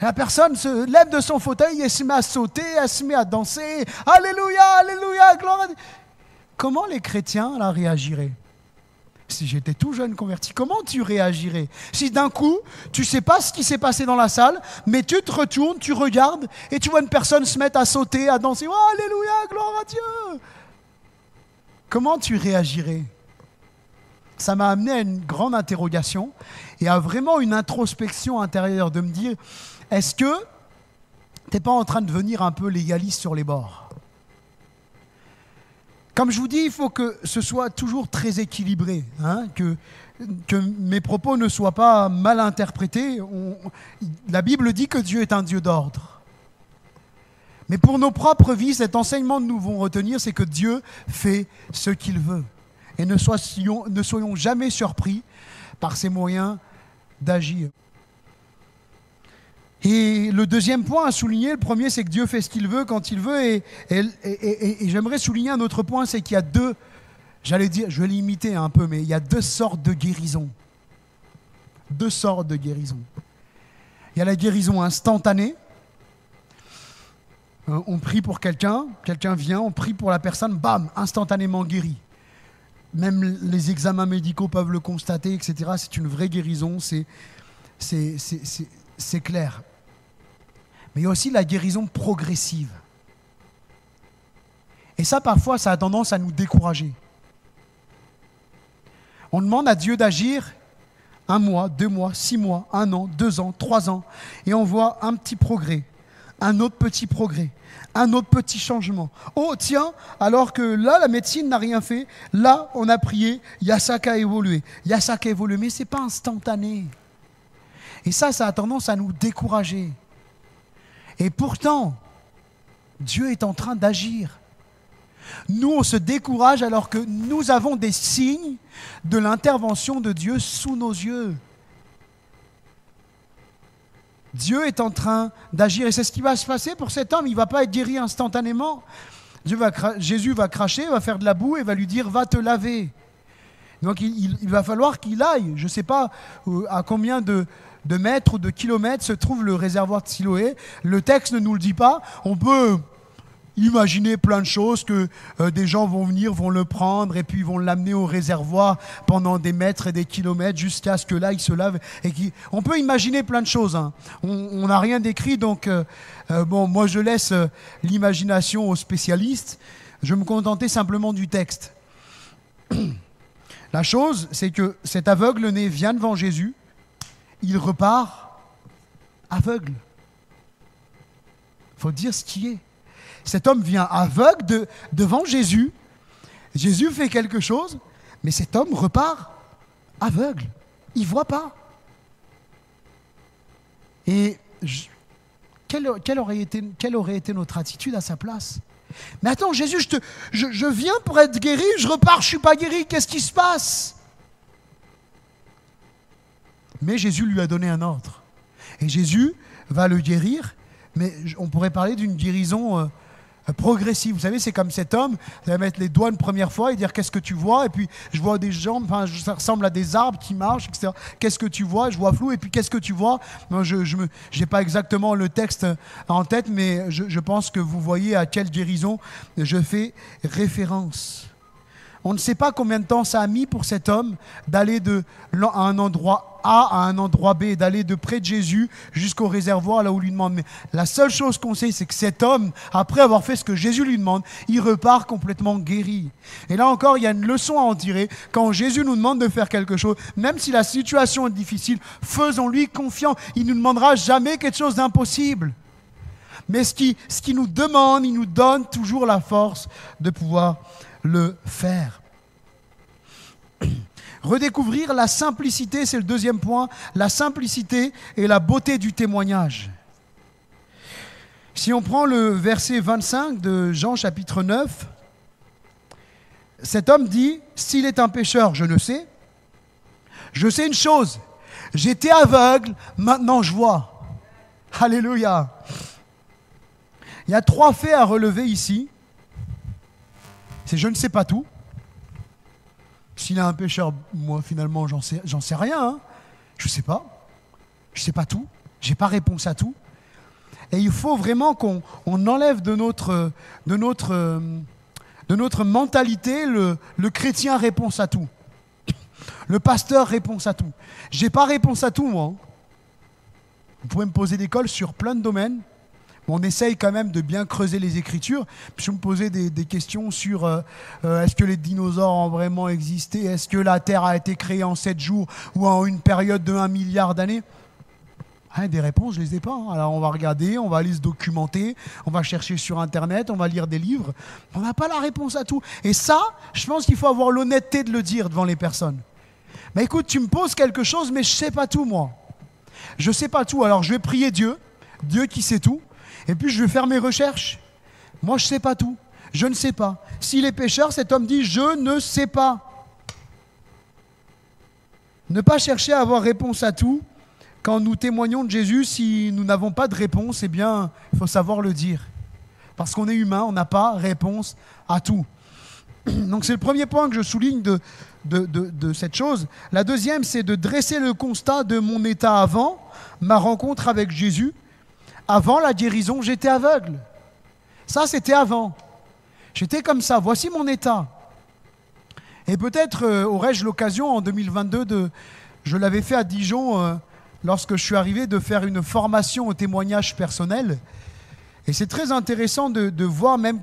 Et la personne se lève de son fauteuil, elle se met à sauter, elle se met à danser. Alléluia, alléluia, gloire à Dieu. Comment les chrétiens là réagiraient? Si j'étais tout jeune converti, comment tu réagirais? Si d'un coup, tu ne sais pas ce qui s'est passé dans la salle, mais tu te retournes, tu regardes, et tu vois une personne se mettre à sauter, à danser. Oh, alléluia, gloire à Dieu. Comment tu réagirais? Ça m'a amené à une grande interrogation et à vraiment une introspection intérieure de me dire, est-ce que tu n'es pas en train de devenir un peu légaliste sur les bords? Comme je vous dis, il faut que ce soit toujours très équilibré, hein, que mes propos ne soient pas mal interprétés. La Bible dit que Dieu est un Dieu d'ordre. Mais pour nos propres vies, cet enseignement que nous devons retenir, c'est que Dieu fait ce qu'il veut. Et ne soyons jamais surpris par ses moyens d'agir. Et le deuxième point à souligner, le premier, c'est que Dieu fait ce qu'il veut quand il veut. Et j'aimerais souligner un autre point, c'est qu'il y a deux, j'allais dire, je vais l'imiter un peu, mais il y a deux sortes de guérison. Deux sortes de guérison. Il y a la guérison instantanée. On prie pour quelqu'un vient, on prie pour la personne, bam, instantanément guéri. Même les examens médicaux peuvent le constater, etc. C'est une vraie guérison, c'est clair. Mais il y a aussi la guérison progressive. Et ça, parfois, ça a tendance à nous décourager. On demande à Dieu d'agir 1 mois, 2 mois, 6 mois, 1 an, 2 ans, 3 ans. Et on voit un petit progrès, un autre petit progrès, un autre petit changement. Oh tiens, alors que là, la médecine n'a rien fait, là, on a prié, il y a ça qui a évolué. Il y a ça qui a évolué, mais ce n'est pas instantané. Et ça a tendance à nous décourager. Et pourtant, Dieu est en train d'agir. Nous, on se décourage alors que nous avons des signes de l'intervention de Dieu sous nos yeux. Dieu est en train d'agir et c'est ce qui va se passer pour cet homme. Il ne va pas être guéri instantanément. Jésus va cracher, va faire de la boue et va lui dire « va te laver ». Donc il va falloir qu'il aille. Je ne sais pas à combien de mètres ou de kilomètres se trouve le réservoir de Siloé. Le texte ne nous le dit pas. On peut imaginer plein de choses, que des gens vont venir, vont le prendre et puis ils vont l'amener au réservoir pendant des mètres et des kilomètres jusqu'à ce que là il se lave. On peut imaginer plein de choses, hein. On n'a rien décrit, donc bon, moi je laisse l'imagination aux spécialistes. Je vais me contenter simplement du texte. La chose, c'est que cet aveugle-né vient devant Jésus, il repart aveugle. Il faut dire ce qui est. Cet homme vient aveugle devant Jésus. Jésus fait quelque chose, mais cet homme repart aveugle. Il ne voit pas. Et quelle aurait été notre attitude à sa place? Mais attends, Jésus, je viens pour être guéri, je repars, je ne suis pas guéri, qu'est-ce qui se passe? Mais Jésus lui a donné un ordre. Et Jésus va le guérir, mais on pourrait parler d'une guérison progressive. Vous savez, c'est comme cet homme, il va mettre les doigts une première fois et dire « qu'est-ce que tu vois ?» Et puis je vois des jambes, enfin, ça ressemble à des arbres qui marchent, etc. « Qu'est-ce que tu vois ?» Je vois flou. Et puis « qu'est-ce que tu vois ?» Moi, je n'ai pas exactement le texte en tête, mais je pense que vous voyez à quelle guérison je fais référence. On ne sait pas combien de temps ça a mis pour cet homme d'aller à un endroit A à un endroit B, d'aller de près de Jésus jusqu'au réservoir, là où il lui demande. Mais la seule chose qu'on sait, c'est que cet homme, après avoir fait ce que Jésus lui demande, il repart complètement guéri. Et là encore, il y a une leçon à en tirer. Quand Jésus nous demande de faire quelque chose, même si la situation est difficile, faisons-lui confiance. Il ne nous demandera jamais quelque chose d'impossible. Mais ce qui nous demande, il nous donne toujours la force de pouvoir le faire. Redécouvrir la simplicité, c'est le deuxième point, la simplicité et la beauté du témoignage. Si on prend le verset 25 de Jean chapitre 9, cet homme dit, s'il est un pécheur, je le sais. Je sais une chose, j'étais aveugle, maintenant je vois. Alléluia. Il y a 3 faits à relever ici. c'est je ne sais pas tout. S'il est un pécheur, moi finalement j'en sais rien. Hein. Je ne sais pas. Je ne sais pas tout. Je n'ai pas réponse à tout. Et il faut vraiment qu'on enlève de notre mentalité le chrétien réponse à tout. Le pasteur réponse à tout. Je n'ai pas réponse à tout, moi. Vous pouvez me poser des cols sur plein de domaines. On essaye quand même de bien creuser les Écritures. Puis je me posais des questions sur est-ce que les dinosaures ont vraiment existé? Est-ce que la Terre a été créée en 7 jours ou en une période de 1 milliard d'années? Des réponses, je ne les ai pas. Alors on va regarder, on va aller se documenter, on va chercher sur Internet, on va lire des livres. On n'a pas la réponse à tout. Et ça, je pense qu'il faut avoir l'honnêteté de le dire devant les personnes. Mais écoute, tu me poses quelque chose, mais je ne sais pas tout, moi. Je ne sais pas tout. Alors je vais prier Dieu, Dieu qui sait tout. Et puis je vais faire mes recherches. Moi, je ne sais pas tout. Je ne sais pas. S'il est pécheur, cet homme dit « je ne sais pas ». Ne pas chercher à avoir réponse à tout. Quand nous témoignons de Jésus, si nous n'avons pas de réponse, eh bien, il faut savoir le dire. Parce qu'on est humain, on n'a pas réponse à tout. Donc c'est le premier point que je souligne de cette chose. La deuxième, c'est de dresser le constat de mon état avant ma rencontre avec Jésus. Avant la guérison, j'étais aveugle. Ça, c'était avant. J'étais comme ça. Voici mon état. Et peut-être aurais-je l'occasion en 2022 je l'avais fait à Dijon lorsque je suis arrivé, de faire une formation au témoignage personnel. Et c'est très intéressant de voir même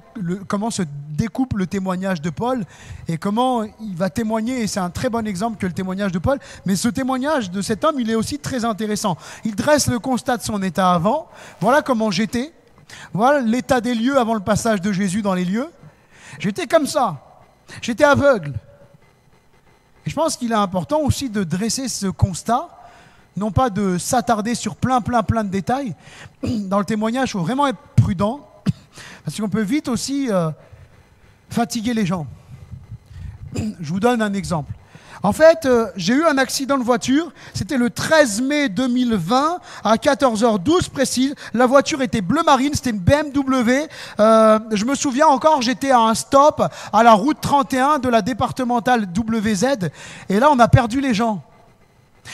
comment se découpe le témoignage de Paul et comment il va témoigner. Et c'est un très bon exemple que le témoignage de Paul. Mais ce témoignage de cet homme, il est aussi très intéressant. Il dresse le constat de son état avant. Voilà comment j'étais. Voilà l'état des lieux avant le passage de Jésus dans les lieux. J'étais comme ça. J'étais aveugle. Et je pense qu'il est important aussi de dresser ce constat, non pas de s'attarder sur plein de détails. Dans le témoignage, il faut vraiment être prudent, parce qu'on peut vite aussi fatiguer les gens. Je vous donne un exemple. En fait, j'ai eu un accident de voiture, c'était le 13 mai 2020, à 14h12 précise. La voiture était bleu marine, c'était une BMW. Je me souviens encore, j'étais à un stop à la route 31 de la départementale WZ, et là on a perdu les gens.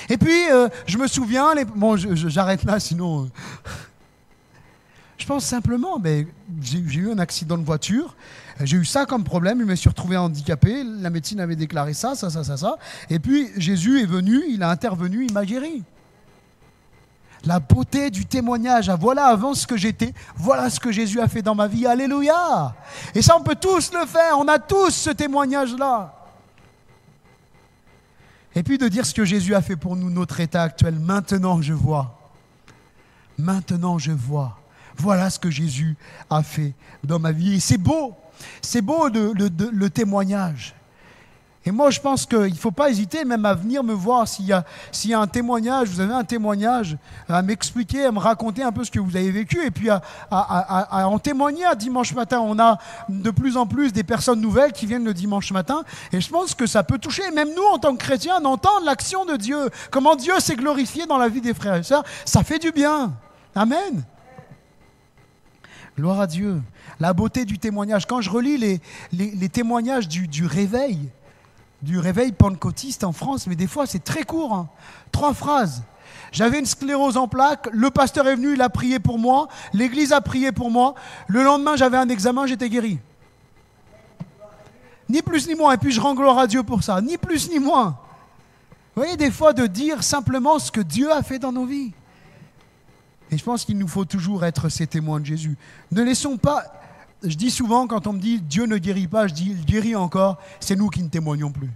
Et puis, je me souviens, bon, j'arrête là, sinon... Je pense simplement, mais j'ai eu un accident de voiture, j'ai eu ça comme problème, je me suis retrouvé handicapé, la médecine avait déclaré ça, et puis Jésus est venu, il a intervenu, il m'a guéri. La beauté du témoignage, voilà avant ce que j'étais, voilà ce que Jésus a fait dans ma vie, alléluia. Et ça, on peut tous le faire, on a tous ce témoignage-là. Et puis de dire ce que Jésus a fait pour nous, notre état actuel. Maintenant je vois. Maintenant je vois. Voilà ce que Jésus a fait dans ma vie. Et c'est beau le témoignage. Et moi je pense qu'il ne faut pas hésiter même à venir me voir s'il y a un témoignage, vous avez un témoignage, à m'expliquer, à me raconter un peu ce que vous avez vécu et puis à en témoigner à dimanche matin. On a de plus en plus des personnes nouvelles qui viennent le dimanche matin et je pense que ça peut toucher, même nous en tant que chrétiens, d'entendre l'action de Dieu, comment Dieu s'est glorifié dans la vie des frères et sœurs, ça fait du bien. Amen. Gloire à Dieu. La beauté du témoignage. Quand je relis les témoignages du réveil pentecôtiste en France, mais des fois c'est très court, hein. 3 phrases. J'avais une sclérose en plaques, le pasteur est venu, il a prié pour moi, l'église a prié pour moi, le lendemain j'avais un examen, j'étais guéri. Ni plus ni moins, et puis je rends gloire à Dieu pour ça, ni plus ni moins. Vous voyez, des fois de dire simplement ce que Dieu a fait dans nos vies. Et je pense qu'il nous faut toujours être ces témoins de Jésus. Ne laissons pas... Je dis souvent, quand on me dit « Dieu ne guérit pas », je dis « Il guérit encore », c'est nous qui ne témoignons plus.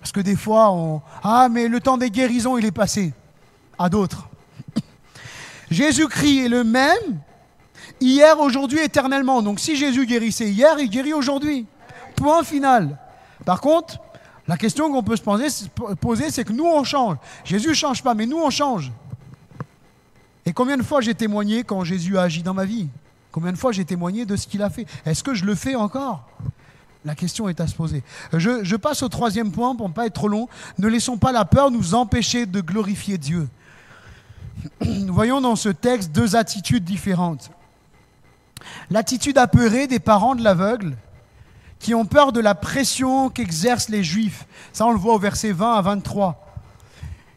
Parce que des fois, ah, mais le temps des guérisons, il est passé. À d'autres. Jésus-Christ est le même, hier, aujourd'hui, éternellement. Donc si Jésus guérissait hier, il guérit aujourd'hui. Point final. Par contre, la question qu'on peut se poser, c'est que nous, on change. Jésus ne change pas, mais nous, on change. Et combien de fois j'ai témoigné quand Jésus a agi dans ma vie ? Combien de fois j'ai témoigné de ce qu'il a fait ? Est-ce que je le fais encore ? La question est à se poser. Je passe au 3e point pour ne pas être trop long. Ne laissons pas la peur nous empêcher de glorifier Dieu. Nous voyons dans ce texte 2 attitudes différentes. L'attitude apeurée des parents de l'aveugle qui ont peur de la pression qu'exercent les Juifs. Ça, on le voit au verset 20 à 23.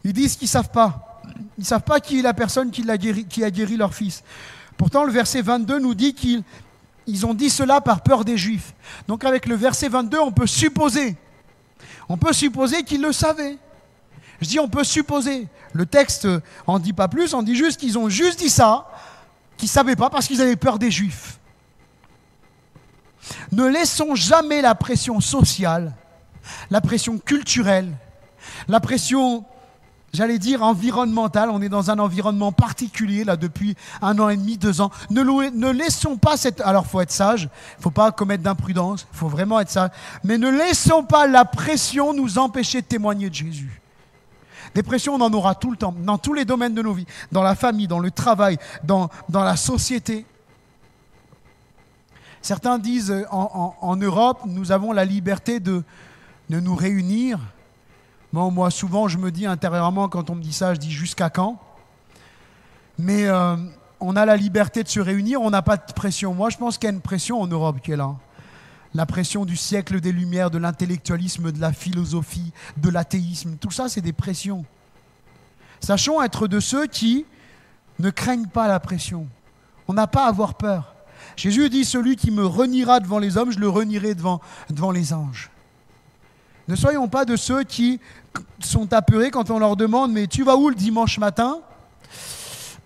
Ils disent qu'ils ne savent pas. Ils ne savent pas qui est la personne qui a guéri leur fils. Pourtant, le verset 22 nous dit qu'ils ont dit cela par peur des Juifs. Donc avec le verset 22, on peut supposer qu'ils le savaient. Je dis on peut supposer. Le texte en dit pas plus, on dit juste qu'ils ont juste dit ça, qu'ils ne savaient pas parce qu'ils avaient peur des Juifs. Ne laissons jamais la pression sociale, la pression culturelle, la pression, j'allais dire, environnementale. On est dans un environnement particulier, là, depuis 1 an et demi, 2 ans. Ne laissons pas cette... Alors, il faut être sage, il ne faut pas commettre d'imprudence, il faut vraiment être sage. Mais ne laissons pas la pression nous empêcher de témoigner de Jésus. Des pressions, on en aura tout le temps, dans tous les domaines de nos vies, dans la famille, dans le travail, dans la société. Certains disent, en Europe, nous avons la liberté de nous réunir. Bon, moi, souvent, je me dis intérieurement, quand on me dit ça, je dis jusqu'à quand? Mais on a la liberté de se réunir, on n'a pas de pression. Moi, je pense qu'il y a une pression en Europe qui est là. La pression du siècle des Lumières, de l'intellectualisme, de la philosophie, de l'athéisme. Tout ça, c'est des pressions. Sachons être de ceux qui ne craignent pas la pression. On n'a pas à avoir peur. Jésus dit, celui qui me reniera devant les hommes, je le renierai devant les anges. Ne soyons pas de ceux qui sont apeurés quand on leur demande, mais tu vas où le dimanche matin?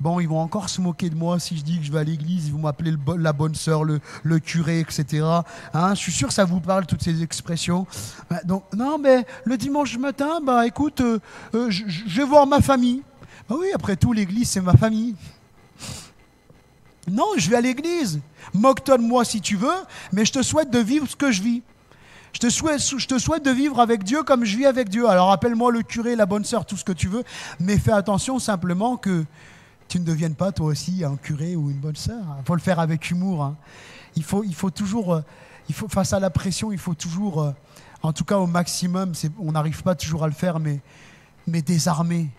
Bon, ils vont encore se moquer de moi si je dis que je vais à l'église, ils vont m'appeler la bonne sœur, le curé, etc. Hein, je suis sûr que ça vous parle, toutes ces expressions. Donc, non, mais le dimanche matin, écoute, je vais voir ma famille. Oui, après tout, l'église, c'est ma famille. Non, je vais à l'église. Moque-toi de moi si tu veux, mais je te souhaite de vivre ce que je vis. Je te souhaite de vivre avec Dieu comme je vis avec Dieu. Alors appelle-moi le curé, la bonne sœur, tout ce que tu veux, mais fais attention simplement que tu ne deviennes pas toi aussi un curé ou une bonne sœur. Il faut le faire avec humour. Hein. Il faut toujours, face à la pression, il faut toujours, en tout cas au maximum, on n'arrive pas toujours à le faire, mais désarmer.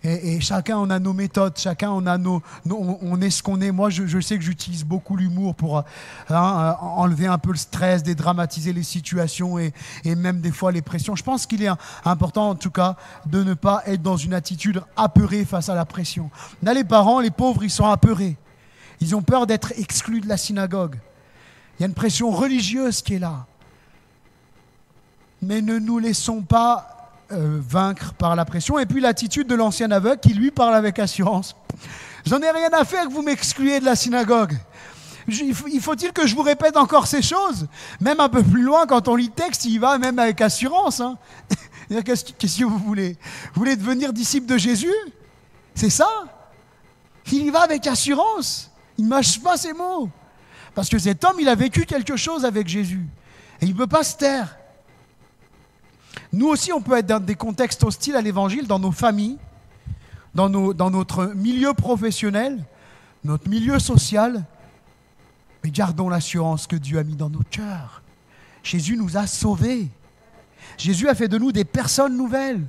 Et chacun on a nos méthodes, chacun on a on est ce qu'on est. Moi je sais que j'utilise beaucoup l'humour pour enlever un peu le stress, dédramatiser les situations et même des fois les pressions. Je pense qu'il est important en tout cas de ne pas être dans une attitude apeurée face à la pression. Là les parents, les pauvres, ils sont apeurés. Ils ont peur d'être exclus de la synagogue. Il y a une pression religieuse qui est là. Mais ne nous laissons pas vaincre par la pression. Et puis l'attitude de l'ancien aveugle qui lui parle avec assurance. J'en ai rien à faire que vous m'excluez de la synagogue. Il faut-il que je vous répète encore ces choses? Même un peu plus loin, quand on lit le texte, il y va même avec assurance. Hein. Qu'est-ce que vous voulez? Vous voulez devenir disciple de Jésus? C'est ça? Il y va avec assurance. Il ne mâche pas ses mots. Parce que cet homme, il a vécu quelque chose avec Jésus. Et il ne peut pas se taire. Nous aussi, on peut être dans des contextes hostiles à l'évangile, dans nos familles, dans notre milieu professionnel, notre milieu social. Mais gardons l'assurance que Dieu a mis dans nos cœurs. Jésus nous a sauvés. Jésus a fait de nous des personnes nouvelles.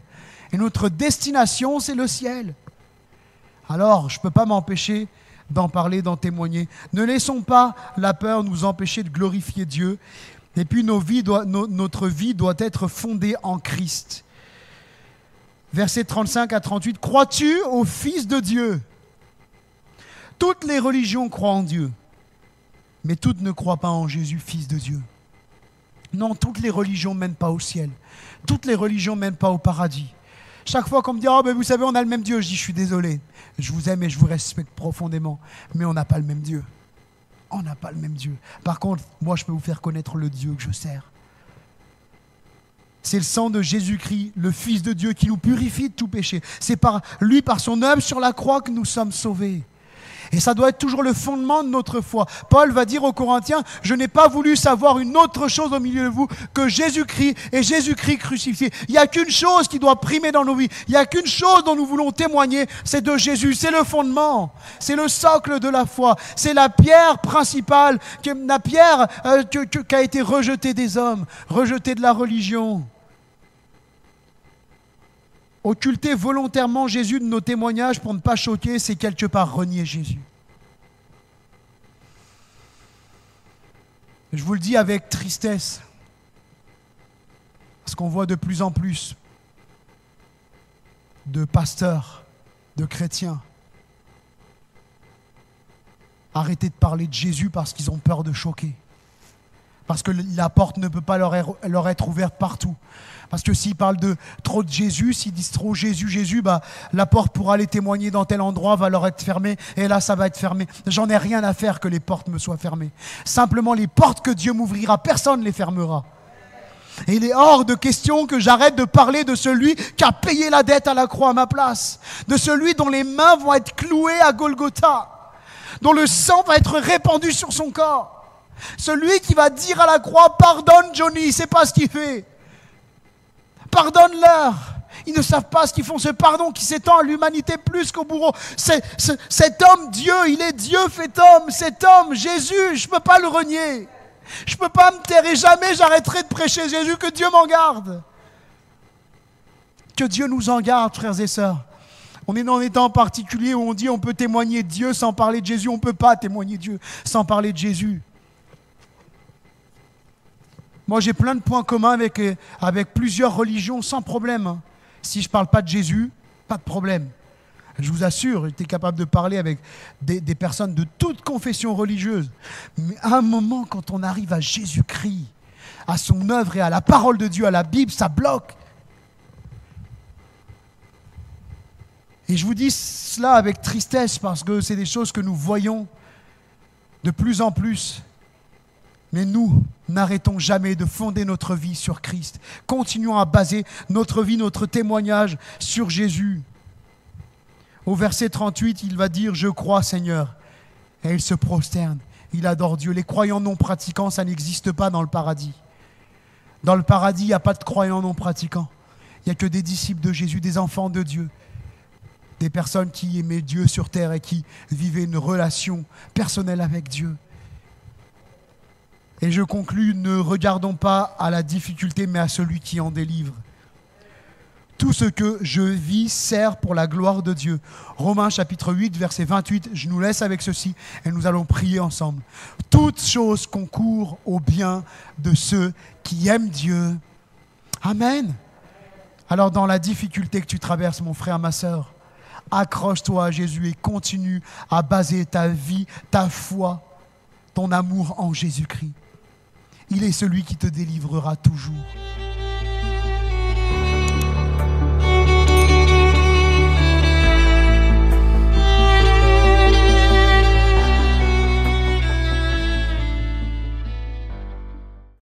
Et notre destination, c'est le ciel. Alors, je ne peux pas m'empêcher d'en parler, d'en témoigner. Ne laissons pas la peur nous empêcher de glorifier Dieu. Et puis notre vie doit être fondée en Christ. Versets 35 à 38. Crois-tu au Fils de Dieu? Toutes les religions croient en Dieu, mais toutes ne croient pas en Jésus, Fils de Dieu. Non, toutes les religions ne mènent pas au ciel. Toutes les religions ne mènent pas au paradis. Chaque fois qu'on me dit « Oh, ben vous savez, on a le même Dieu », je dis « Je suis désolé, je vous aime et je vous respecte profondément, mais on n'a pas le même Dieu. » On n'a pas le même Dieu. Par contre, moi, je peux vous faire connaître le Dieu que je sers. C'est le sang de Jésus-Christ, le Fils de Dieu, qui nous purifie de tout péché. C'est par lui, par son œuvre sur la croix, que nous sommes sauvés. Et ça doit être toujours le fondement de notre foi. Paul va dire aux Corinthiens, « Je n'ai pas voulu savoir une autre chose au milieu de vous que Jésus-Christ et Jésus-Christ crucifié. » Il n'y a qu'une chose qui doit primer dans nos vies. Il n'y a qu'une chose dont nous voulons témoigner, c'est de Jésus. C'est le fondement. C'est le socle de la foi. C'est la pierre principale, la pierre qui a été rejetée des hommes, rejetée de la religion. Occulter volontairement Jésus de nos témoignages pour ne pas choquer, c'est quelque part renier Jésus. Je vous le dis avec tristesse, parce qu'on voit de plus en plus de pasteurs, de chrétiens, arrêter de parler de Jésus parce qu'ils ont peur de choquer. Parce que la porte ne peut pas leur être ouverte partout. Parce que s'ils parlent trop de Jésus, s'ils disent trop Jésus, Jésus, la porte pour aller témoigner dans tel endroit va leur être fermée, et là ça va être fermé. J'en ai rien à faire que les portes me soient fermées. Simplement les portes que Dieu m'ouvrira, personne ne les fermera. Et il est hors de question que j'arrête de parler de celui qui a payé la dette à la croix à ma place, de celui dont les mains vont être clouées à Golgotha, dont le sang va être répandu sur son corps. Celui qui va dire à la croix, pardonne Johnny, il ne sait pas ce qu'il fait. Pardonne-leur. Ils ne savent pas ce qu'ils font. Ce pardon qui s'étend à l'humanité plus qu'au bourreau. Cet homme, Dieu, il est Dieu fait homme. Cet homme, Jésus, je ne peux pas le renier. Je ne peux pas me taire et jamais j'arrêterai de prêcher Jésus. Que Dieu m'en garde. Que Dieu nous en garde, frères et sœurs. On est dans des temps particuliers où on dit on peut témoigner de Dieu sans parler de Jésus. On ne peut pas témoigner de Dieu sans parler de Jésus. Moi, j'ai plein de points communs avec plusieurs religions sans problème. Si je ne parle pas de Jésus, pas de problème. Je vous assure, j'étais capable de parler avec des personnes de toute confession religieuse. Mais à un moment, quand on arrive à Jésus-Christ, à son œuvre et à la parole de Dieu, à la Bible, ça bloque. Et je vous dis cela avec tristesse parce que c'est des choses que nous voyons de plus en plus. Mais nous, n'arrêtons jamais de fonder notre vie sur Christ. Continuons à baser notre vie, notre témoignage sur Jésus. Au verset 38, il va dire « Je crois, Seigneur ». Et il se prosterne, il adore Dieu. Les croyants non pratiquants, ça n'existe pas dans le paradis. Dans le paradis, il n'y a pas de croyants non pratiquants. Il n'y a que des disciples de Jésus, des enfants de Dieu. Des personnes qui aimaient Dieu sur terre et qui vivaient une relation personnelle avec Dieu. Et je conclus, ne regardons pas à la difficulté, mais à celui qui en délivre. Tout ce que je vis sert pour la gloire de Dieu. Romains chapitre 8, verset 28, je nous laisse avec ceci et nous allons prier ensemble. Toutes choses concourent au bien de ceux qui aiment Dieu. Amen. Alors dans la difficulté que tu traverses, mon frère, ma sœur, accroche-toi à Jésus et continue à baser ta vie, ta foi, ton amour en Jésus-Christ. Il est celui qui te délivrera toujours.